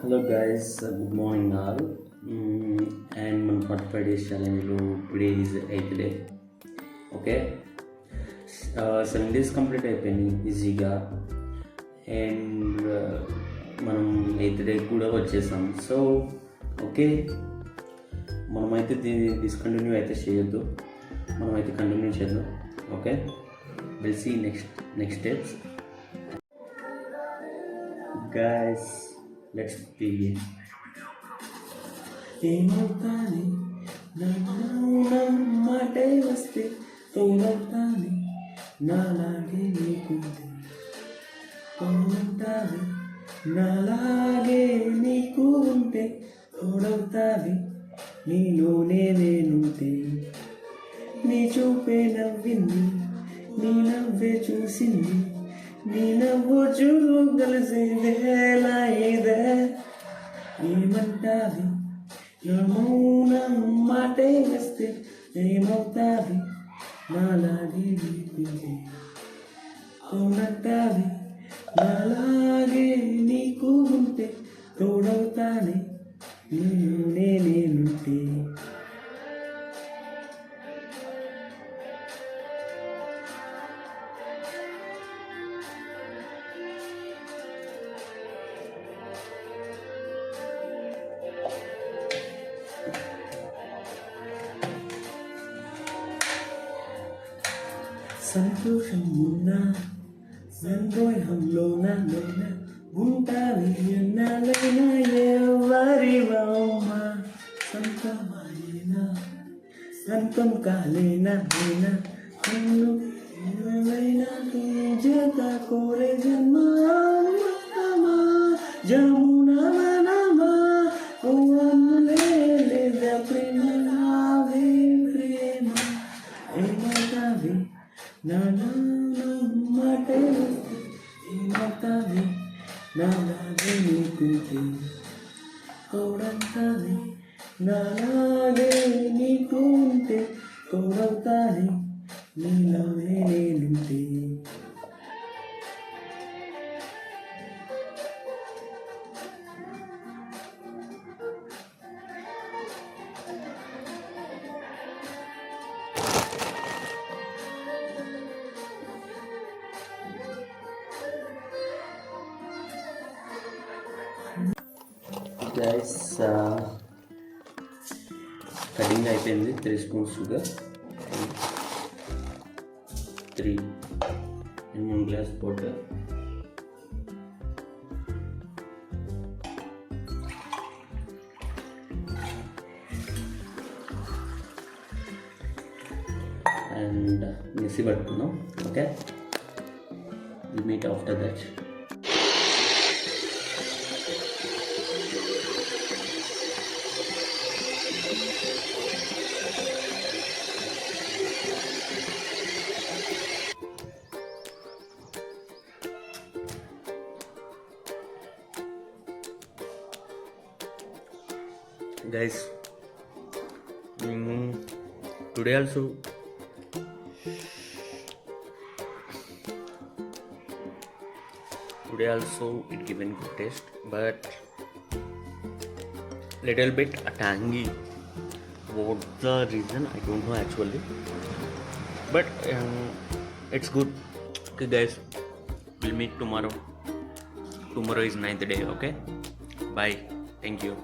Hello guys, good morning all. And మన 45 days ఛాలెంజ్లో today is 8th day. Okay, 7 days complete అయిపోయినాయి ఈజీగా. And మనం 8th డే కూడా వచ్చేసాం. సో ఓకే, మనమైతే దీన్ని డిస్కంటిన్యూ అయితే చేయొద్దు, మనమైతే కంటిన్యూ చేద్దాం. Okay, will see next steps. Guys, let's begin. ఏమవుతాని మాటే వస్తే తోడవుతాని నాలాగే నీకుంది, తోడవుతావి నాలాగే నీకు ఉంటే, తోడవుతావి నీలోనే నేనుంటే. నీ చూపే నవ్వింది, నీ నవ్వే చూసింది, నీ నవ్వు కలిసి వేళ ఇదే. ఏమంటావి నా మౌనం మాటే వస్తే, ఏమవుతావి నాలాగే నీకుంది, అవునంటావి నాలాగే నీకు ఉంటే, తోడవుతానే నేనుంటే. సంతోషం ఉన్నా సంతోషంలోన ఉంటావి ఎన్నాళ్ళైనా, ఎవరి వామా సంతమైనా సంతం కాలేనా అయినా, నిన్ను ఎవరైనా జత కోరే జన్మా జమునమనమా లేదా ప్రేమ నావే ప్రేమ. ఏమవుతావి నా మాటే వస్తే, ఏమవుతావి నాలాగే నీకుంటే, తోడవుతావి నాలాగే నీకు ఉంటే, తోడవుతాని నీలోనే నేనుంటే. గైస్, కటింగ్ అయిపోయింది. 3 spoons sugar, 3 and 1 glass water. And mixie పట్టుకున్నాం. Okay, will meet after that. Guys, today also it given good taste, but little bit tangy. What's the reason? I don't know actually, but it's good. Okay guys, we'll meet tomorrow. Tomorrow is 9th day. Okay, bye, thank you.